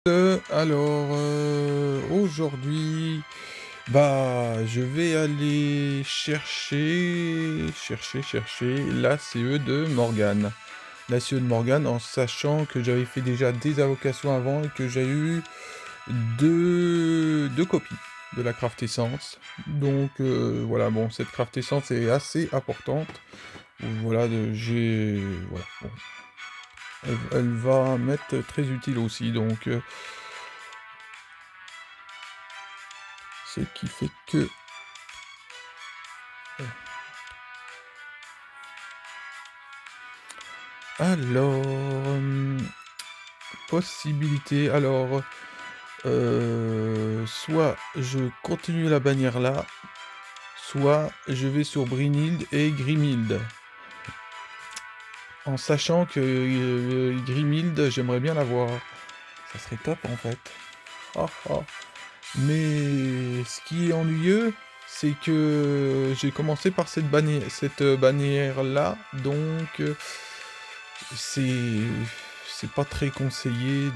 Aujourd'hui, je vais aller chercher la CE de Morgane. La CE de Morgane, en sachant que j'avais fait déjà des allocations avant et que j'ai eu deux copies de la Craft Essence. Donc voilà, bon, cette Craft Essence est assez importante. Voilà, voilà, bon, elle va m'être très utile aussi, donc ce qui fait que... Alors, possibilité, alors, soit je continue la bannière là, soit je vais sur Brynhild et Grimhild. En sachant que Grimhild, j'aimerais bien l'avoir. Ça serait top en fait. Ah, ah. Mais ce qui est ennuyeux, c'est que j'ai commencé par cette bannière là, donc c'est c'est pas très conseillé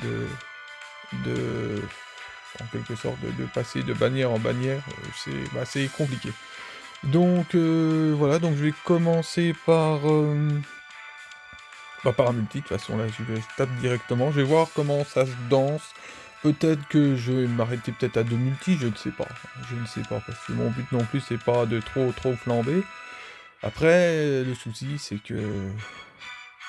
de en quelque sorte de passer de bannière en bannière, c'est compliqué. Donc voilà, donc je vais commencer par un multi, de toute façon là je tape directement, je vais voir comment ça se danse. Peut-être que je vais m'arrêter peut-être à 2 multi, je ne sais pas. Je ne sais pas, parce que mon but non plus c'est pas de trop flamber. Après, le souci c'est que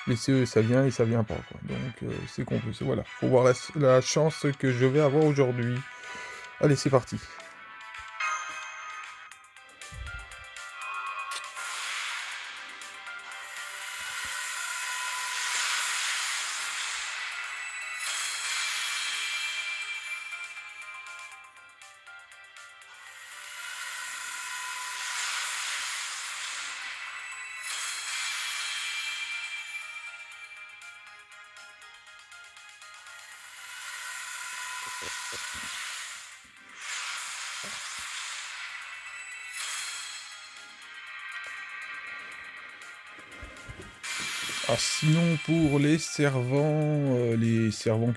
les CE ça vient et ça vient pas quoi. Donc c'est compliqué, voilà. Faut voir la chance que je vais avoir aujourd'hui. Allez, c'est parti. Ah, sinon, pour les servants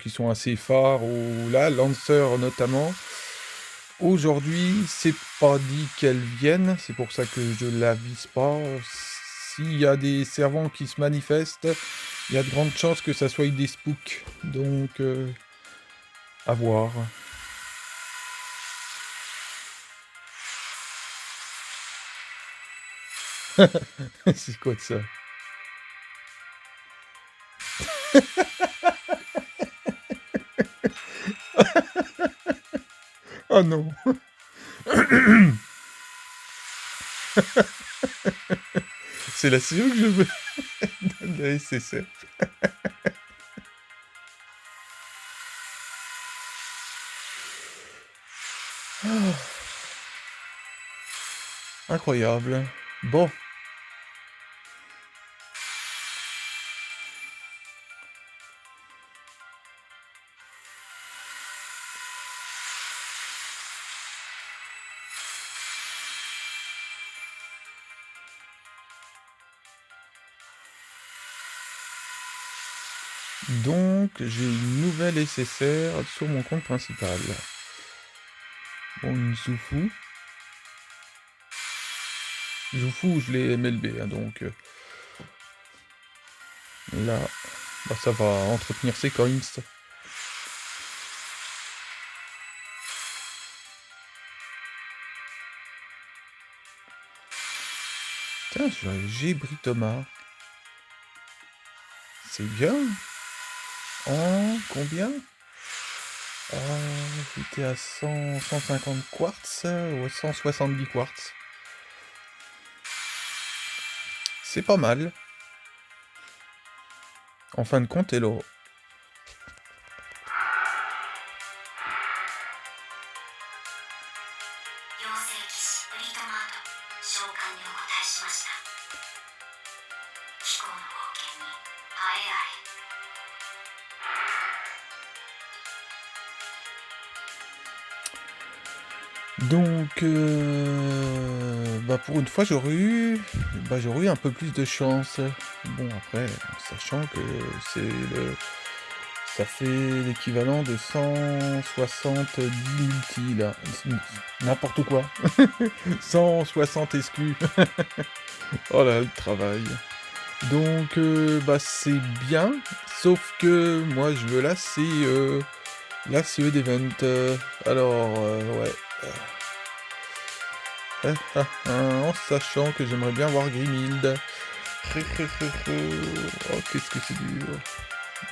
qui sont assez phares, ou là, Lancer notamment, aujourd'hui, c'est pas dit qu'elles viennent, c'est pour ça que je la vise pas. S'il y a des servants qui se manifestent, il y a de grandes chances que ça soit des spooks, donc à voir. C'est quoi de ça? Oh non! C'est la CEO que je veux. La SSF. Incroyable. Bon. Donc, j'ai une nouvelle SSR sur mon compte principal. Bon, une Zoufou. Zoufou, je l'ai MLB, hein, donc là, ça va entretenir ses coins. Tiens, j'ai Thomas. C'est bien. En combien? J'étais à 150 quartz ou 170 quartz. C'est pas mal. En fin de compte, hello. Donc, pour une fois, j'aurais eu un peu plus de chance. Bon, après, en sachant que Ça fait l'équivalent de 170 multi, là. N'importe quoi. 160 exclus. Oh là, le travail. Donc, bah, c'est bien. Sauf que moi, je veux la CE d'event. Alors, ouais. En sachant que j'aimerais bien voir Grimhild. Oh, qu'est-ce que c'est dur.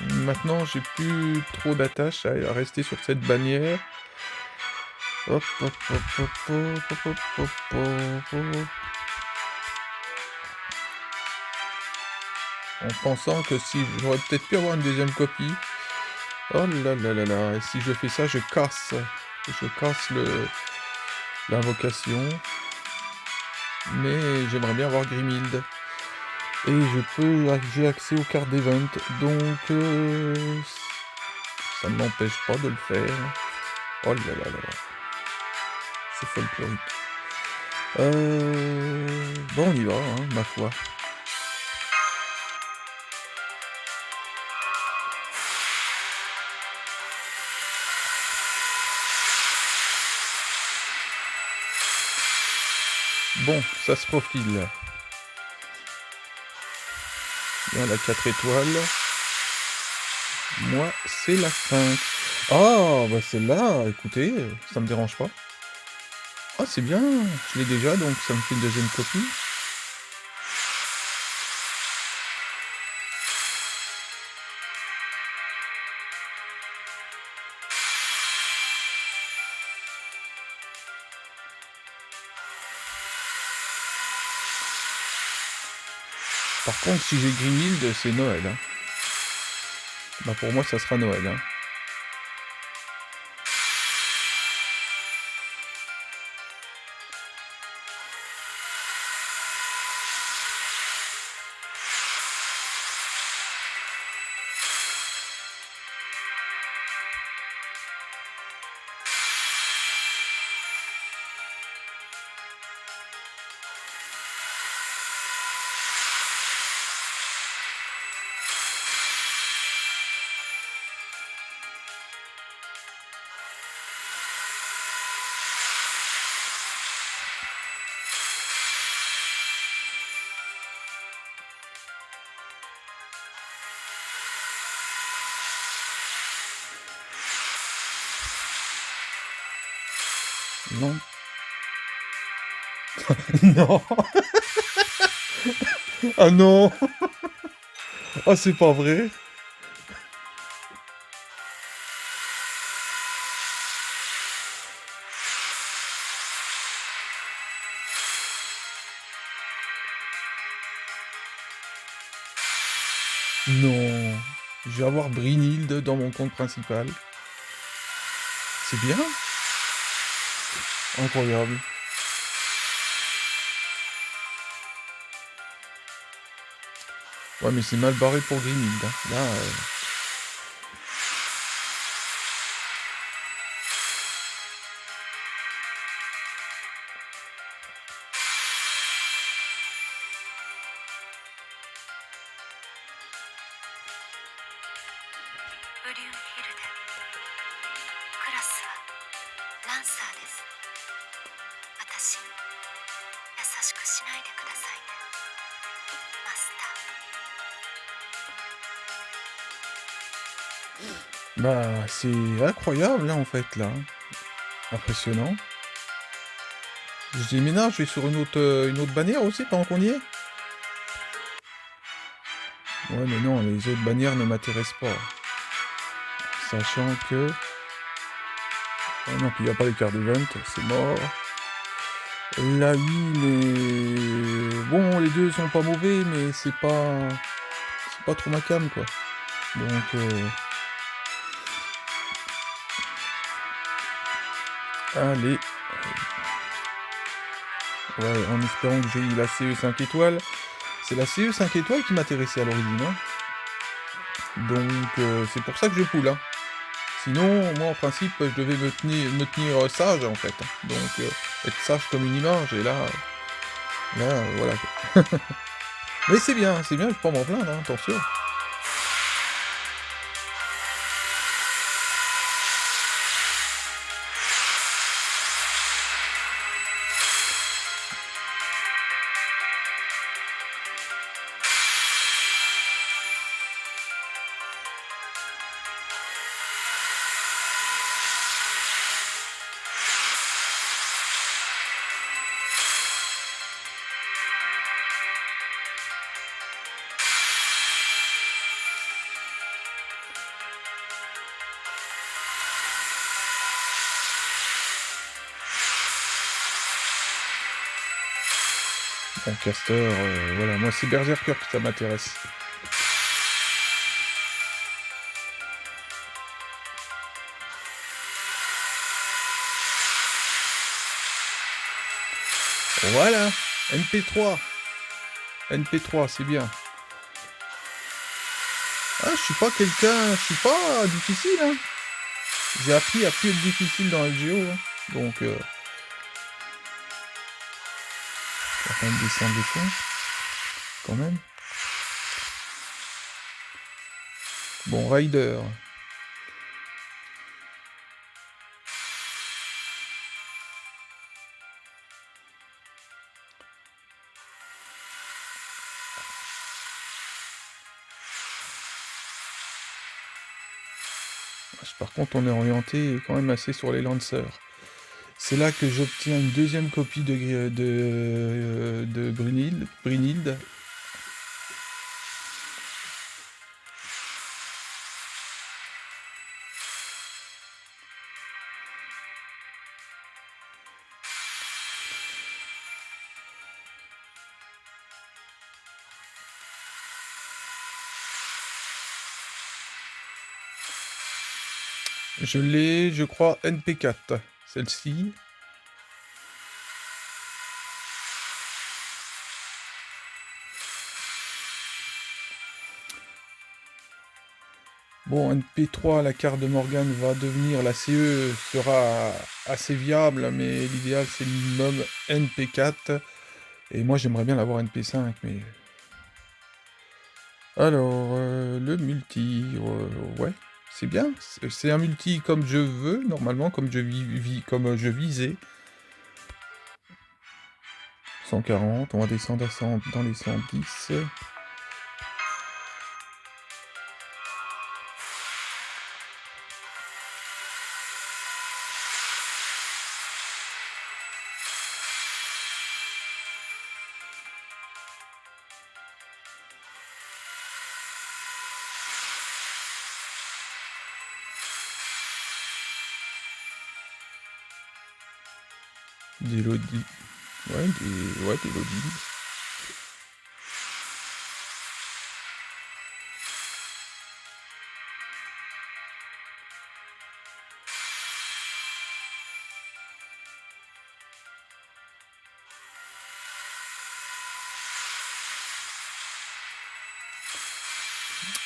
Maintenant, j'ai plus trop d'attache à rester sur cette bannière. Hop, hop, hop, hop, hop, hop, hop, hop, hop. En pensant que si j'aurais peut-être pu avoir une deuxième copie. Oh là là là là. Et si je fais ça, je casse l'invocation. Mais j'aimerais bien avoir Grimhild. Et j'ai accès aux cartes d'event. Donc ça ne m'empêche pas de le faire. Oh là là là. C'est folklorique. Bon, on y va, hein, ma foi. Bon, ça se profile. Bien, la 4 étoiles. Moi, c'est la 5. Ah, bah celle-là, écoutez, ça me dérange pas. Ah, c'est bien, je l'ai déjà, donc ça me fait une deuxième copie. Par contre, si j'ai Grimhild, c'est Noël. Hein. Bah pour moi, ça sera Noël. Hein. Non. Non. Ah non. Ah, c'est pas vrai. Non. Je vais avoir Brynhilde dans mon compte principal. C'est bien. Incroyable. Ouais, mais c'est mal barré pour Grimhild. Hein. Là, bah, c'est incroyable, là, en fait, là. Impressionnant. Je déménage, je vais sur une autre bannière aussi, pendant qu'on y est. Ouais, mais non, les autres bannières ne m'intéressent pas. Sachant que... Oh non, puis il n'y a pas les cartes d'event, c'est mort. La huile est... Bon, les deux sont pas mauvais, mais c'est pas trop ma cam, quoi. Donc... Allez. Ouais, en espérant que j'ai eu la CE 5 étoiles. C'est la CE 5 étoiles qui m'intéressait à l'origine. Hein. Donc, c'est pour ça que je poule. Hein. Sinon, moi, en principe, je devais me tenir sage, en fait. Donc, être sage comme une image, et là, voilà. Mais c'est bien, je peux pas m'en plaindre, hein, attention. Bon, Caster, voilà, moi c'est Berserker que ça m'intéresse. Voilà, NP3. NP3, c'est bien. Ah, je suis pas difficile, hein. J'ai appris à plus être difficile dans LGO, hein. Donc, on va quand même descendre les fonds, quand même. Bon, Rider. Par contre, on est orienté quand même assez sur les lanceurs. C'est là que j'obtiens une deuxième copie de Brynhild. Je l'ai, je crois, NP4, celle-ci. Bon, NP3, la carte de Morgane va devenir, la CE sera assez viable, mais l'idéal c'est minimum NP4. Et moi j'aimerais bien l'avoir NP5, mais... Alors, le multi, ouais, c'est bien. C'est un multi comme je veux, normalement, comme comme je visais. 140, on va descendre à 100, dans les 110. Des Lodi. Ouais, des Lodi.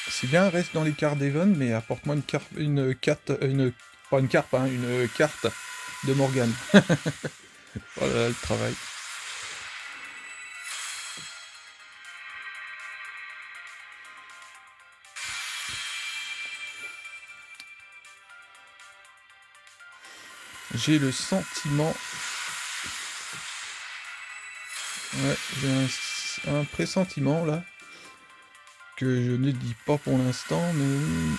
C'est bien, reste dans les cartes d'Even, mais apporte-moi pas une carte, hein, une carte de Morgane. Voilà le travail. J'ai le sentiment... Ouais, j'ai un pressentiment, là, que je ne dis pas pour l'instant, mais...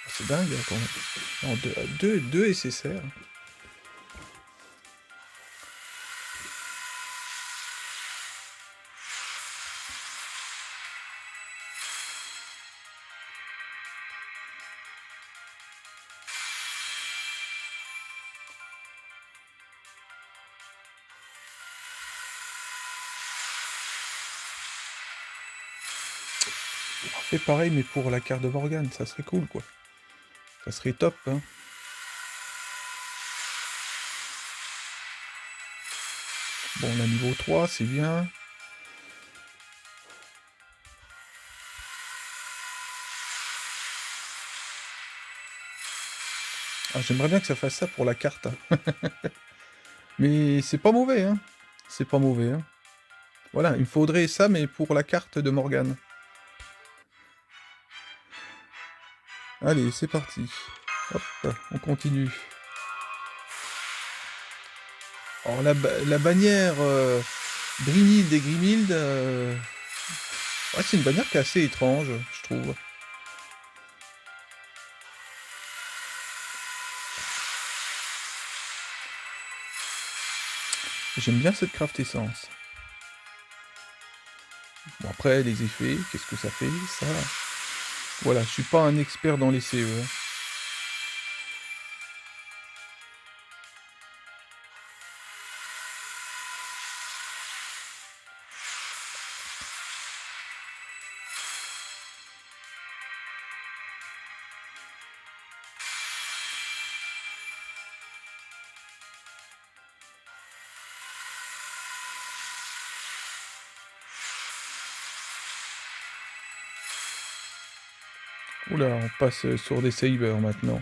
C'est dingue, hein, quand même. Non, deux SSR. On fait pareil, mais pour la carte de Morgane, ça serait cool, quoi. Ça serait top, hein. Bon, on a niveau 3, c'est bien. Ah, j'aimerais bien que ça fasse ça pour la carte, hein. Mais c'est pas mauvais, hein. C'est pas mauvais, hein. Voilà, il me faudrait ça, mais pour la carte de Morgane. Allez, c'est parti. Hop, on continue. Alors, la bannière Brynhild et Grimhild, ouais, c'est une bannière qui est assez étrange, je trouve. J'aime bien cette craft essence. Bon, après, les effets, qu'est-ce que ça fait, ça? Voilà, je suis pas un expert dans les CE. Hein. Oula, on passe sur des sabers maintenant.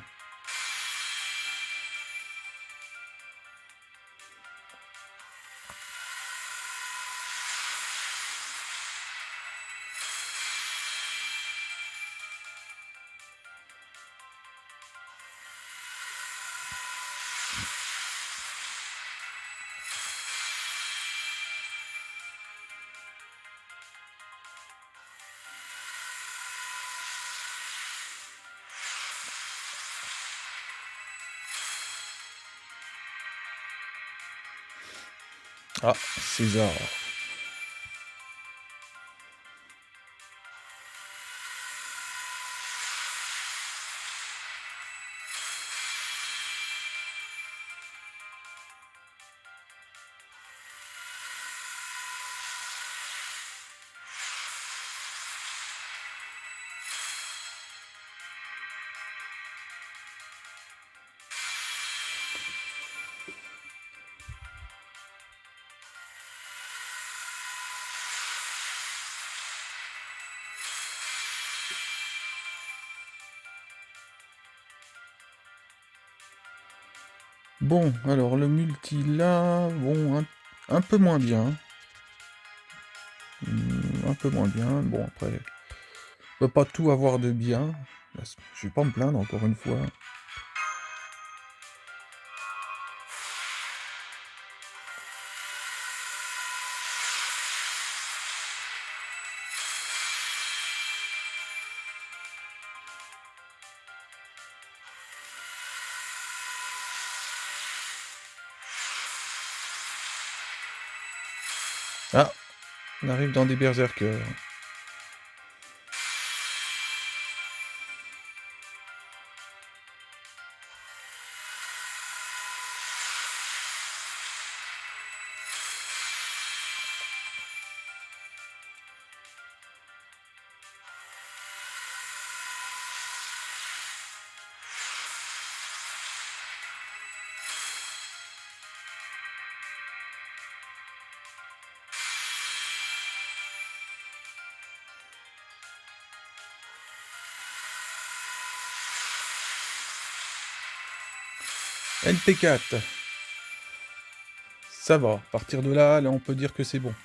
Ah, César. Bon, alors le multi là, bon, un peu moins bien. Un peu moins bien. Bon, après, on peut pas tout avoir de bien. Bah, je vais pas me plaindre encore une fois. Ah, on arrive dans des berserkers. NP4. Ça va. À partir de là, on peut dire que c'est bon.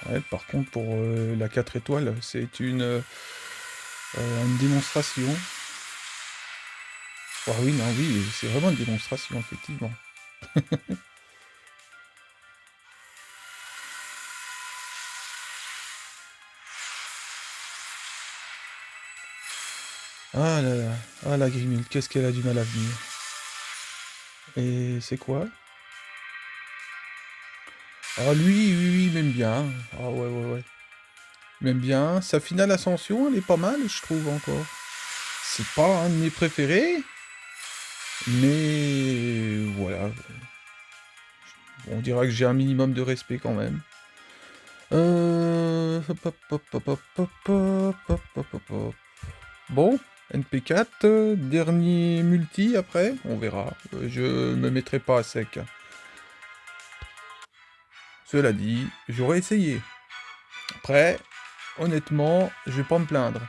Ouais, par contre, pour la 4 étoiles, c'est une démonstration. Ah oui, non, oui, c'est vraiment une démonstration, effectivement. Ah là là, ah la Grimille, qu'est-ce qu'elle a du mal à venir. Et c'est quoi? Ah lui, oui, oui, il m'aime bien. Ah ouais, ouais, ouais. Il m'aime bien. Sa finale ascension, elle est pas mal, je trouve, encore. C'est pas un de mes préférés, mais voilà. On dira que j'ai un minimum de respect quand même. Hop, hop, hop, hop, hop, hop, hop, hop, hop, hop, hop. Bon, NP4, dernier multi après, on verra. Je me mettrai pas à sec. Cela dit, j'aurais essayé. Après, honnêtement, je vais pas me plaindre.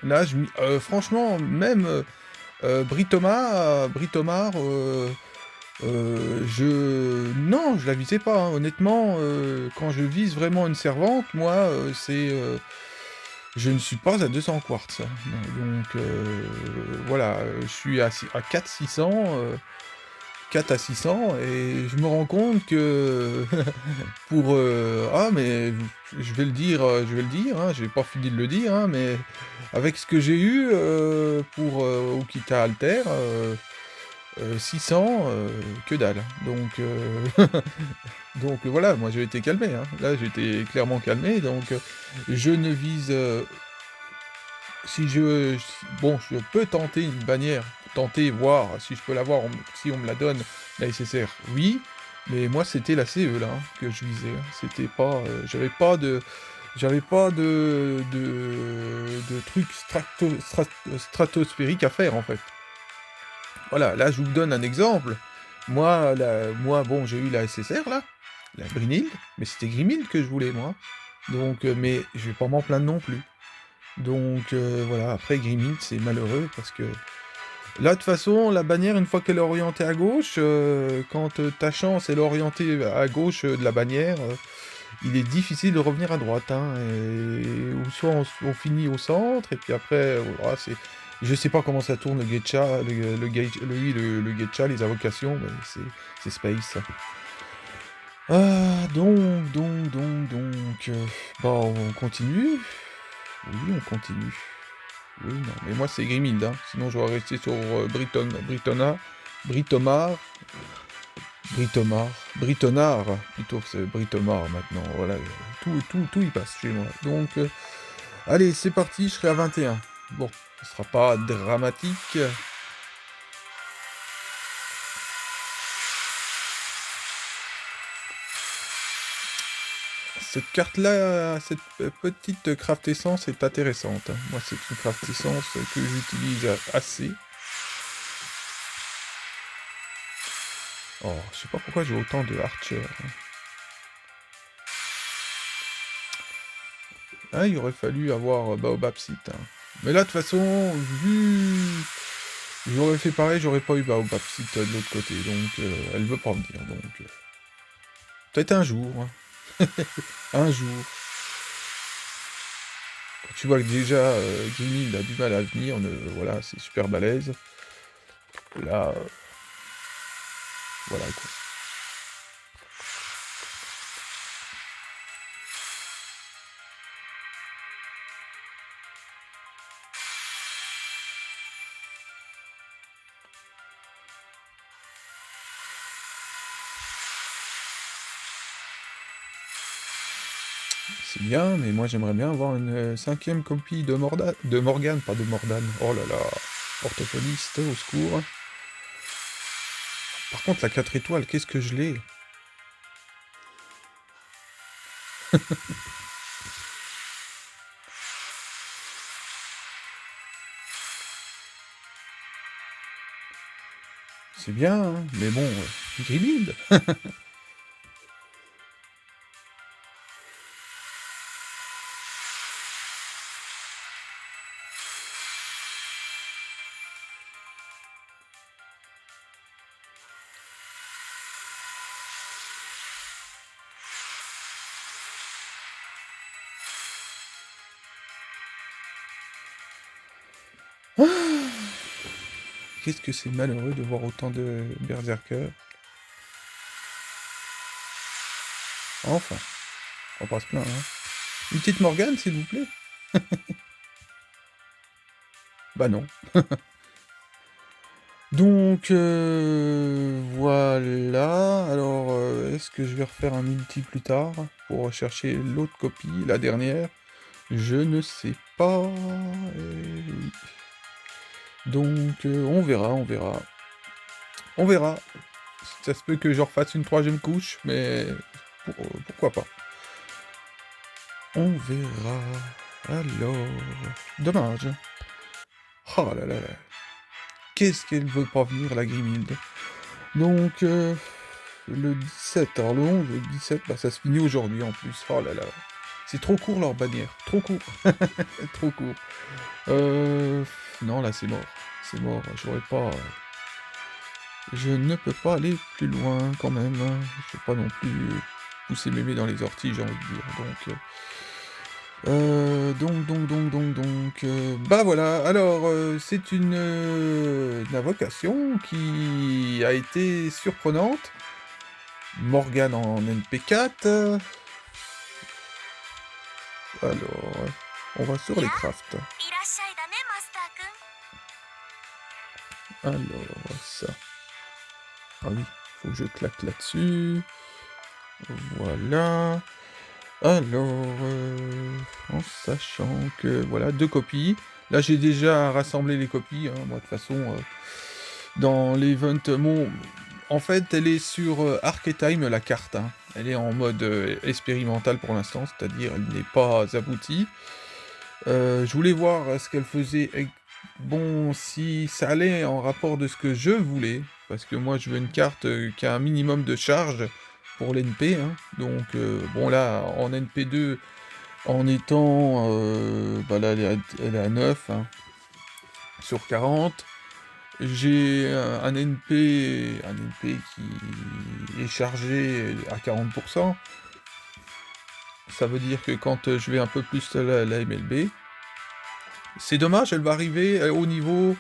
Là, franchement, même Britomar, non, je la visais pas, hein. Honnêtement, quand je vise vraiment une servante, moi, je ne suis pas à 200 quartz. Donc, voilà, je suis à 4 600, 4 à 600, et je me rends compte que pour... ah, mais je vais le dire, hein, j'ai pas fini de le dire, hein, mais avec ce que j'ai eu pour Okita Alter, 600, que dalle. Donc, donc voilà, moi j'ai été calmé, hein. Là j'ai été clairement calmé, donc je ne vise bon, je peux tenter une bannière, tenter, voir si je peux l'avoir, si on me la donne, la SSR, oui, mais moi c'était la CE là, hein, que je visais, hein. C'était pas, j'avais pas de trucs stratosphériques à faire en fait. Voilà, là je vous donne un exemple. Moi bon, j'ai eu la SSR là, la Brynhild, mais c'était Grimhild que je voulais moi. Donc, mais je vais pas m'en plaindre non plus. Donc voilà, après Grimhild c'est malheureux parce que là de toute façon la bannière une fois qu'elle est orientée à gauche, quand ta chance elle est orientée à gauche de la bannière, il est difficile de revenir à droite, hein, ou soit on finit au centre, et puis après, voilà, je sais pas comment ça tourne le Getcha, le Getcha, les invocations, mais c'est space. Ah, bon, on continue. Oui, on continue. Oui, non, mais moi c'est Grimhild, hein, sinon je vais rester sur Britomar, Britonard, plutôt que c'est Britomar maintenant, voilà, tout y passe chez moi. Donc, allez, c'est parti, je serai à 21. Bon, ce sera pas dramatique. Cette carte-là, cette petite craft essence est intéressante, hein. Moi, c'est une craft essence que j'utilise assez. Oh, je sais pas pourquoi j'ai autant de Archer. Ah, il aurait fallu avoir Baobab Site, hein. Mais là, de toute façon, vu... J'aurais fait pareil, j'aurais pas eu Baobab Site de l'autre côté, donc elle veut pas me dire, donc... Peut-être un jour, hein. Un jour. Quand tu vois que déjà, Grimhild a du mal à venir, voilà, c'est super balèze. Là, voilà, quoi. C'est bien, mais moi j'aimerais bien avoir une cinquième copie de Morgane, pas de Mordane. Oh là là, orthophoniste, au secours. Par contre, la 4 étoiles, qu'est-ce que je l'ai? C'est bien, hein, mais bon, Grimhild. Qu'est-ce que c'est malheureux de voir autant de berserkers. Enfin, on va pas se plaindre, hein. Une petite Morgane, s'il vous plaît? Bah non. Donc, voilà. Alors, est-ce que je vais refaire un multi plus tard pour rechercher l'autre copie, la dernière? Je ne sais pas. Oui. Donc, on verra, on verra. On verra. Ça se peut que je refasse une troisième couche, mais pourquoi pas. On verra. Alors, dommage. Oh là là là. Qu'est-ce qu'elle veut pas venir, la Grimhild? Donc, le 17, alors le 11, le 17, bah ça se finit aujourd'hui en plus. Oh là là. C'est trop court leur bannière. Trop court. Trop court. Non, là c'est mort. C'est mort. J'aurais pas... Je ne peux pas aller plus loin quand même, hein. Je peux pas non plus pousser mémé dans les orties, j'ai envie de dire. Bah voilà, alors c'est une invocation qui a été surprenante. Morgane en NP4. Alors, on va sur les crafts. Alors, ça. Ah oui, faut que je claque là-dessus. Voilà. Alors, en sachant que, voilà, 2 copies. Là, j'ai déjà rassemblé les copies, hein. Moi, de toute façon, dans l'event, en fait, elle est sur Archetime, la carte, hein. Elle est en mode expérimental pour l'instant, c'est-à-dire elle n'est pas aboutie. Je voulais voir ce qu'elle faisait. Bon, si ça allait en rapport de ce que je voulais, parce que moi, je veux une carte qui a un minimum de charge pour l'NP, hein. Donc, bon, là, en NP2, en étant... bah là, elle est à 9, hein, sur 40. J'ai un NP qui est chargé à 40%. Ça veut dire que quand je vais un peu plus la MLB, c'est dommage, elle va arriver au niveau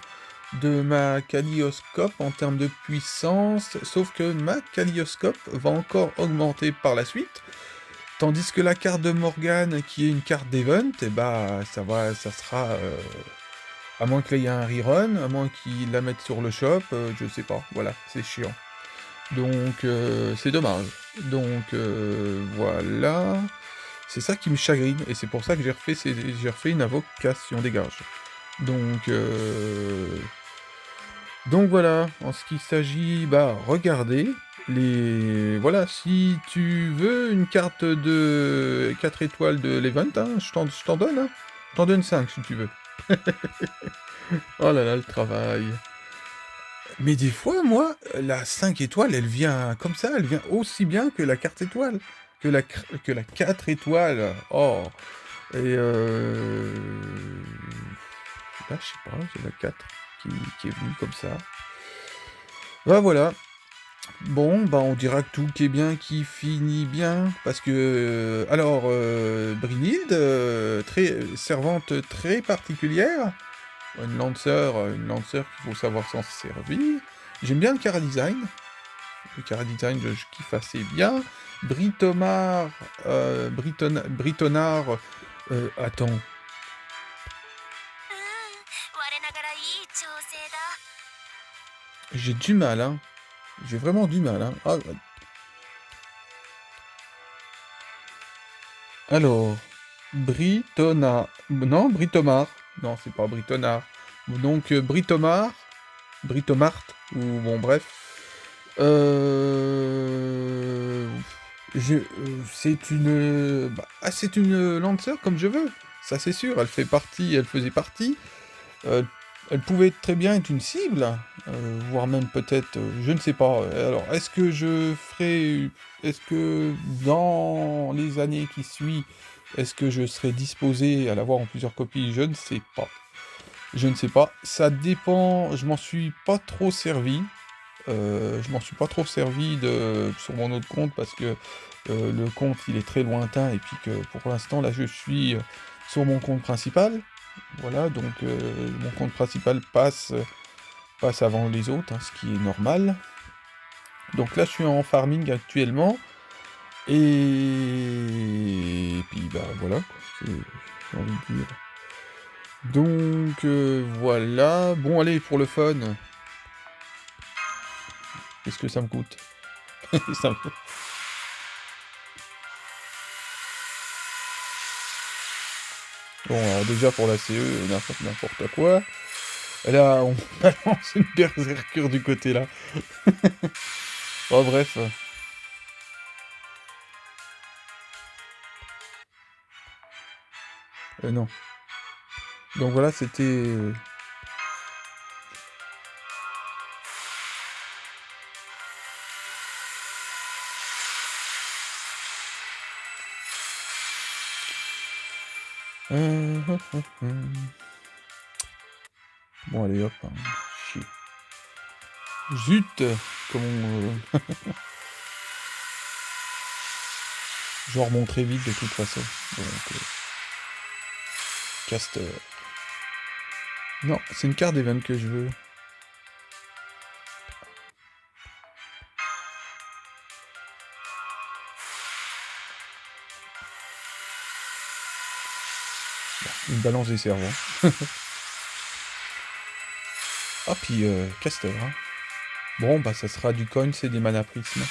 de ma Kalioscope en termes de puissance, sauf que ma Kalioscope va encore augmenter par la suite, tandis que la carte de Morgane, qui est une carte d'event, et bah ça sera... à moins qu'il y ait un rerun, à moins qu'ils la mettent sur le shop, je sais pas, voilà, c'est chiant. Donc c'est dommage. Donc voilà. C'est ça qui me chagrine, et c'est pour ça que j'ai refait une invocation des gages. Donc, donc voilà, en ce qui s'agit, bah regardez, voilà, si tu veux une carte de 4 étoiles de l'event, hein, je t'en donne, hein. Je t'en donne 5 si tu veux. Oh là là, le travail. Mais des fois, moi, la 5 étoiles, elle vient comme ça, elle vient aussi bien que la carte étoile, que la 4 étoiles. Oh, et là, je sais pas, c'est la 4 qui est venue comme ça. Bah voilà. Bon, bah on dira que tout qui est bien, qui finit bien, parce que... alors, Brynhilde, servante très particulière, une lanceur qu'il faut savoir s'en servir. J'aime bien le Cara Design. Le Cara Design, je kiffe assez bien. Britomar, Britonard, attends. J'ai du mal, hein. J'ai vraiment du mal, hein. Ah, alors, non, Britomar. Non, c'est pas Britonard. Donc, Britomart, ou bon, bref. Euh... c'est une Lancer comme je veux. Ça, c'est sûr. Elle faisait partie. Euh, Elle pouvait très bien être une cible, voire même peut-être, je ne sais pas. Alors, est-ce que dans les années qui suivent, est-ce que je serai disposé à l'avoir en plusieurs copies? Je ne sais pas. Je ne sais pas. Ça dépend. Je m'en suis pas trop servi. Je m'en suis pas trop servi sur mon autre compte parce que le compte il est très lointain et puis que pour l'instant là je suis sur mon compte principal. Voilà, donc mon compte principal passe avant les autres, hein, ce qui est normal. Donc là je suis en farming actuellement. Et puis bah voilà, quoi, j'ai envie de dire. Donc voilà. Bon allez, pour le fun, qu'est-ce que ça me coûte? Ça me- Bon, alors déjà pour la CE, n'importe quoi. Là, on balance une berserker du côté là. Oh, bref. Non. Donc voilà, c'était... Bon, allez, hop. Hein. Chier. Zut. Comment... je remonterai vite de toute façon. Donc, caster. Non, c'est une carte d'event que je veux. Une balance des servants. Ah, puis caster. Hein. Bon, bah ça sera du coin, c'est des mana prismes.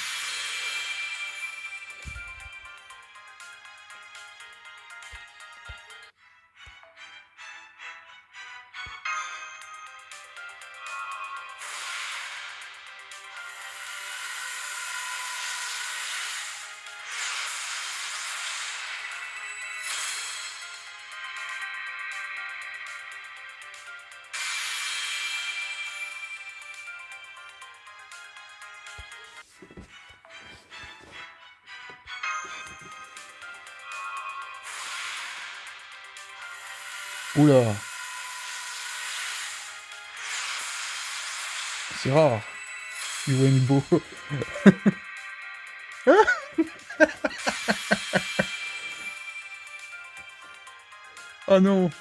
Oula, c'est rare. Wenbo. Ah non.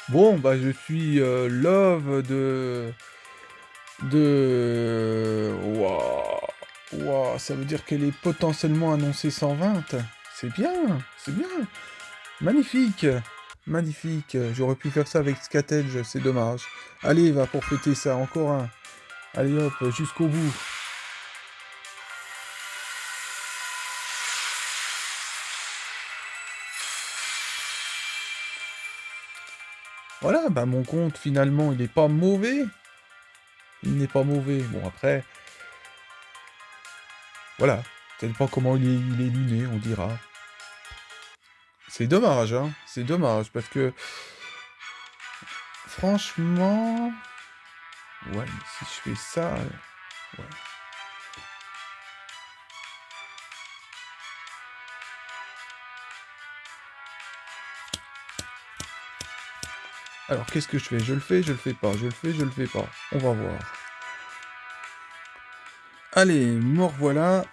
Bon, bah je suis love Waouh. Waouh, ça veut dire qu'elle est potentiellement annoncée 120. C'est bien, c'est bien. Magnifique, magnifique. J'aurais pu faire ça avec Scatedge, c'est dommage. Allez, va pour fêter ça, encore un. Allez hop, jusqu'au bout. Voilà, bah mon compte finalement il n'est pas mauvais. Il n'est pas mauvais. Bon après, voilà. Ça dépend comment il est luné, on dira. C'est dommage, hein. C'est dommage parce que franchement, ouais, si je fais ça, ouais. Alors qu'est-ce que je fais? Je le fais, je le fais pas, je le fais, je le fais pas. On va voir. Allez, me revoilà.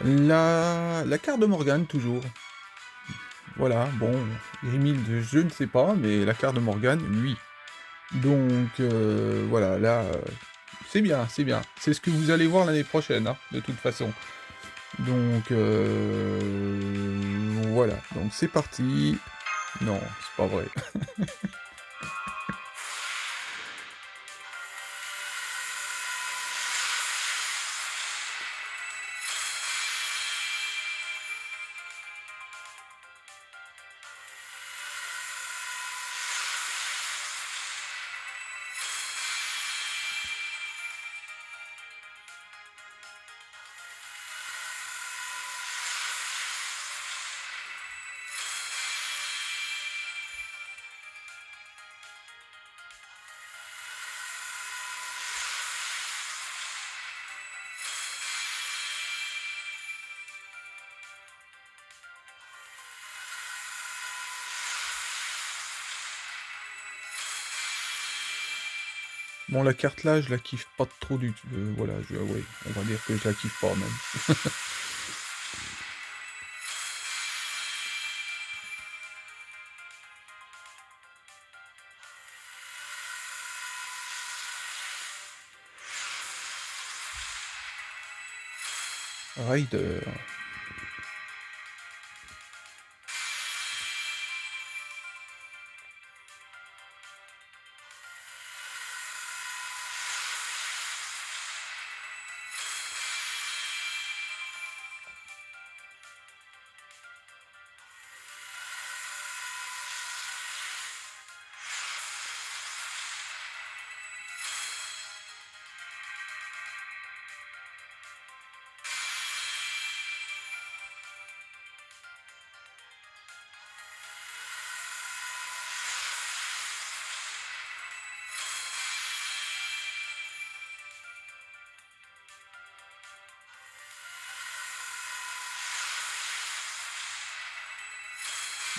La carte de Morgane, toujours. Voilà, bon, Grimhild, je ne sais pas, mais la carte de Morgane, oui. Donc, voilà, là, c'est bien, c'est bien. C'est ce que vous allez voir l'année prochaine, hein, de toute façon. Donc, voilà. Donc, c'est parti. Non, c'est pas vrai. Bon, la carte là, je la kiffe pas trop du tout. Voilà, ouais, on va dire que je la kiffe pas même. Rider.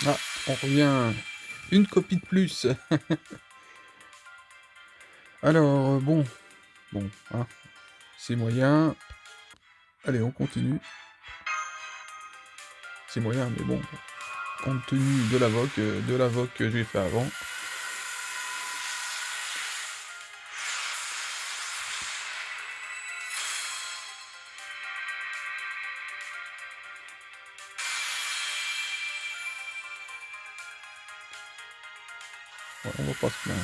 Ah, on revient. Une copie de plus. Alors, bon. Bon, hein. C'est moyen. Allez, on continue. C'est moyen, mais bon. Compte tenu de la vogue que j'ai fait avant. Ouais, on va pas se plaindre.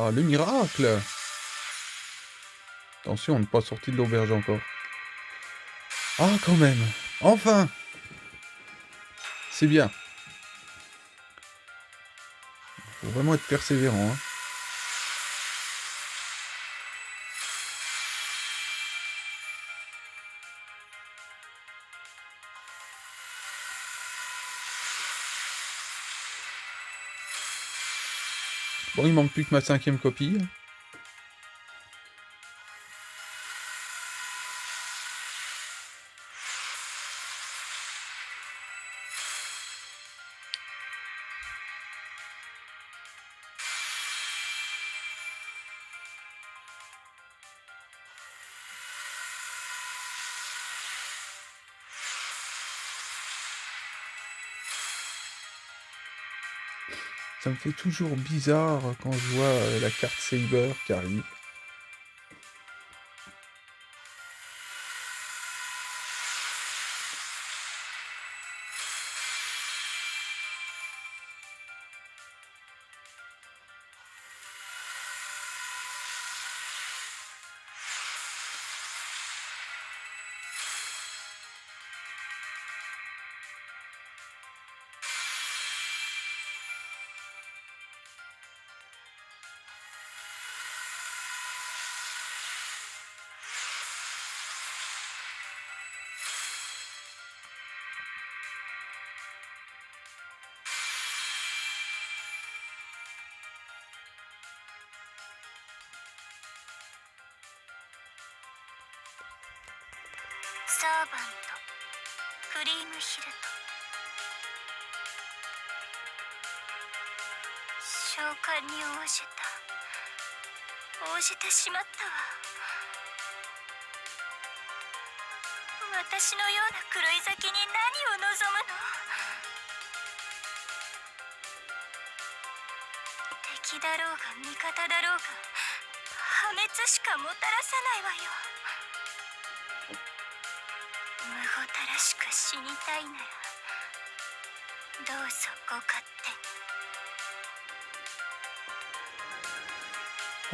Ah, le miracle! Attention, on n'est pas sorti de l'auberge encore. Ah, quand même! Enfin! C'est bien. Faut vraiment être persévérant, hein. Bon, il manque plus que ma 5e copie. Ça me fait toujours bizarre quand je vois la carte Saber qui arrive.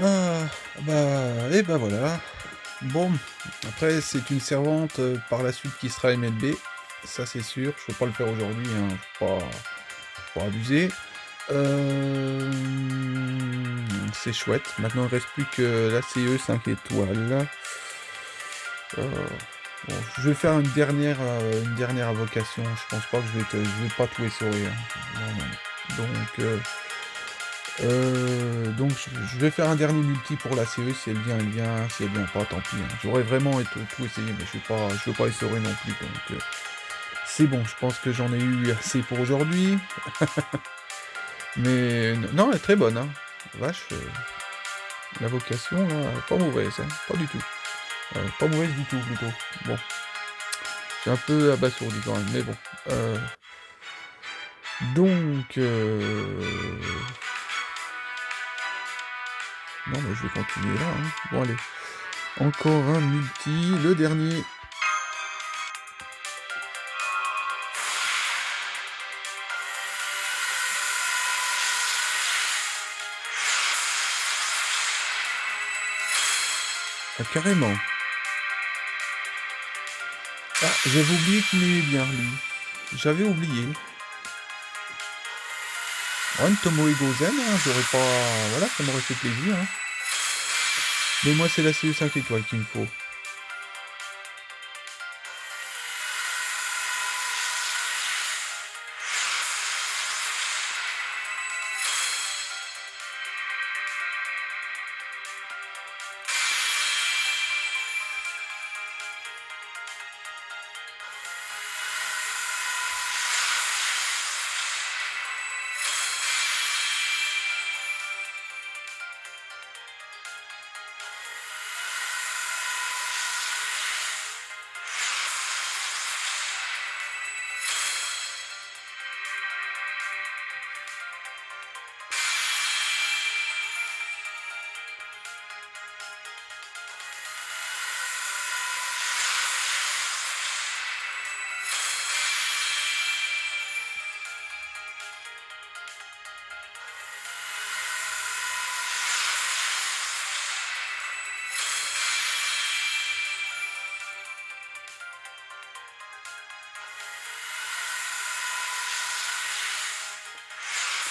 Ah, bah, et bah voilà. Bon, après, c'est une servante par la suite qui sera MLB. Ça, c'est sûr. Je peux pas le faire aujourd'hui, hein. Faut pas abuser. C'est chouette. Maintenant, il reste plus que la CE 5 étoiles. Bon, je vais faire une dernière invocation. Je pense pas que je vais pas tout essorer, hein. Non, non. Donc je vais faire un dernier multi pour la CE. Si elle vient, elle vient. Si elle vient pas, tant pis, hein. J'aurais vraiment tout essayé, mais je veux pas essorer non plus. Donc c'est bon. Je pense que j'en ai eu assez pour aujourd'hui. Mais non, elle est très bonne, hein. Vache, la vocation là, pas mauvaise, hein. Pas du tout. Pas mauvaise du tout, plutôt. Bon. Je suis un peu abasourdi quand même, mais bon. Donc... Non, mais je vais continuer là, hein. Bon, allez. Encore un multi, le dernier. Ah, carrément. Ah, j'avais oublié qu'il aimait bien, lui. J'avais oublié. Oh, une Tomoe Gozen, hein, j'aurais pas... Voilà, ça m'aurait fait plaisir, hein. Mais moi, c'est la CE 5 étoiles qu'il me faut.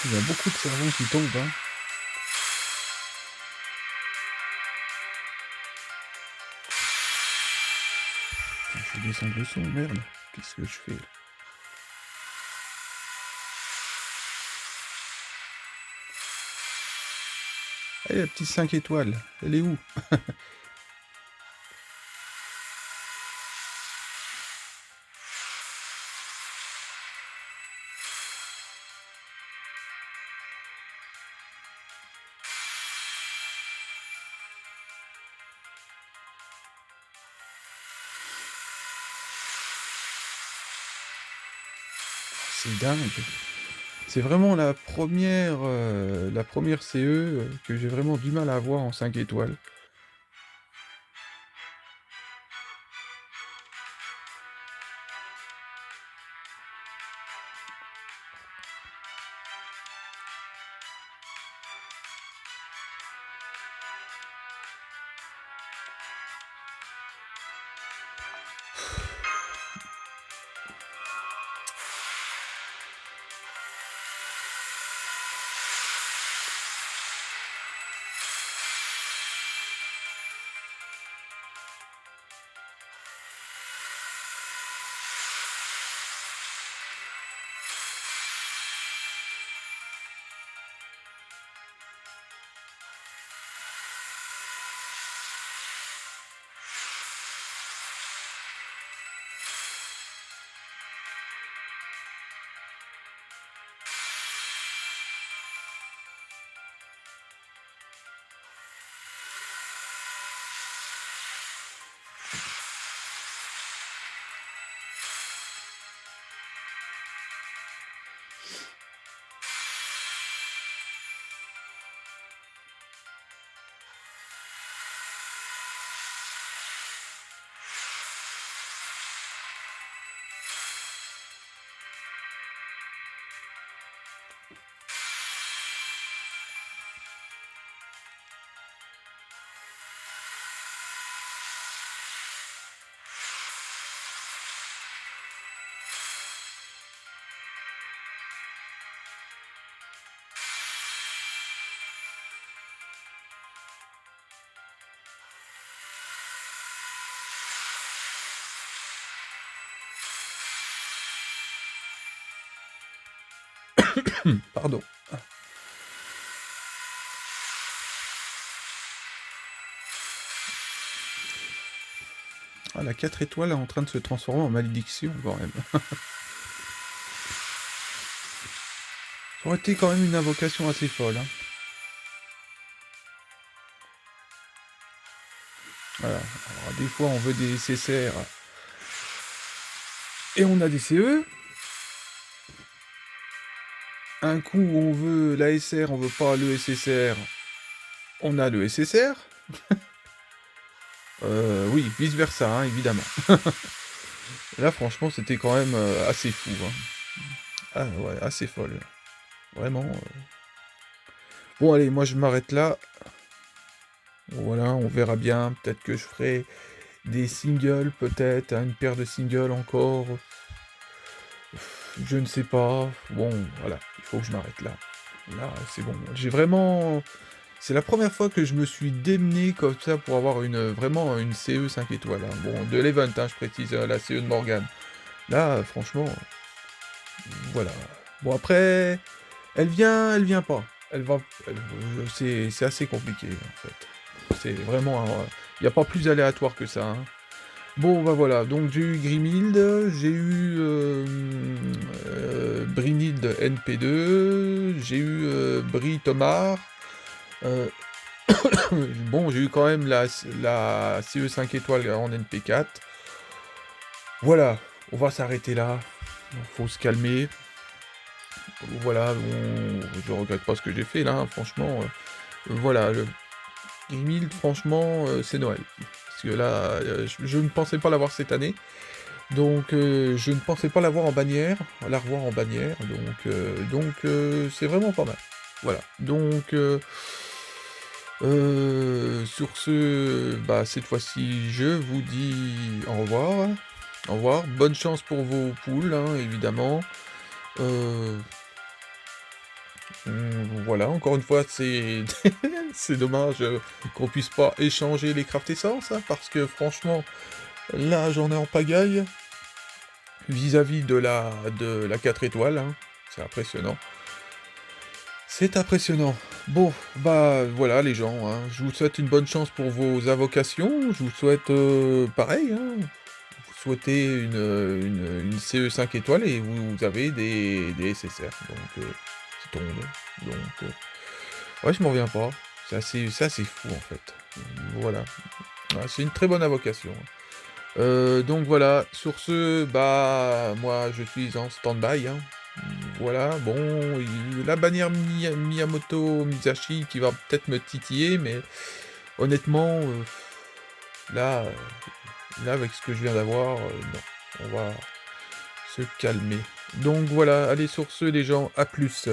Il y a beaucoup de servants qui tombent, hein. Putain, je vais descendre le son, merde. Qu'est-ce que je fais là? Allez, la petite 5 étoiles, elle est où? C'est dingue. C'est vraiment la première CE que j'ai vraiment du mal à avoir en 5 étoiles. Pardon. Ah, la 4 étoiles est en train de se transformer en malédiction quand même. Ça aurait été quand même une invocation assez folle. Hein. Voilà. Alors, des fois on veut des SSR et on a des CE. Un coup on veut la SR, on veut pas le SSR, on a le SSR. Oui, vice versa, hein, évidemment. Là franchement c'était quand même assez fou. Hein. Ah ouais, assez folle. Vraiment. Bon allez, moi je m'arrête là. Voilà, on verra bien. Peut-être que je ferai des singles, peut-être, hein, une paire de singles encore. Je ne sais pas. Bon, voilà, il faut que je m'arrête là. Là, c'est bon. J'ai vraiment... C'est la première fois que je me suis démené comme ça pour avoir vraiment une CE 5 étoiles. Hein. Bon, de l'event, hein, je précise, la CE de Morgane. Là, franchement, voilà. Bon, après, elle vient pas. C'est assez compliqué, en fait. C'est vraiment... Il n'y a pas plus aléatoire que ça. Hein. Bon, bah voilà, donc j'ai eu Grimhild, j'ai eu Brynhild NP2, j'ai eu Bri Tomar. Bon, j'ai eu quand même la CE 5 étoiles en NP4. Voilà, on va s'arrêter là. Faut se calmer. Voilà, je regrette pas ce que j'ai fait là, hein, franchement. Voilà, le Grimhild, franchement, c'est Noël. Parce que là, je ne pensais pas l'avoir cette année. Donc, je ne pensais pas l'avoir en bannière, la revoir en bannière. Donc, c'est vraiment pas mal. Voilà. Donc, sur ce, bah, cette fois-ci, je vous dis au revoir. Au revoir. Bonne chance pour vos poules, hein, évidemment. Voilà, encore une fois, c'est c'est dommage, qu'on puisse pas échanger les craft essences, hein, parce que franchement, là, j'en ai en pagaille, vis-à-vis de la 4 étoiles, hein. C'est impressionnant. C'est impressionnant. Bon, bah, voilà les gens, hein. Je vous souhaite une bonne chance pour vos invocations. Je vous souhaite, pareil, hein. Vous souhaitez une CE 5 étoiles et vous avez des SSR, donc qui tombent. Donc, ouais, je m'en reviens pas. C'est assez fou, en fait. Voilà. Ouais, c'est une très bonne invocation. Donc voilà, sur ce, bah, moi je suis en stand-by, hein. Voilà, bon, la bannière Miyamoto Musashi qui va peut-être me titiller, mais honnêtement, là, là, avec ce que je viens d'avoir, non, on va se calmer. Donc voilà, allez sur ce les gens, à plus.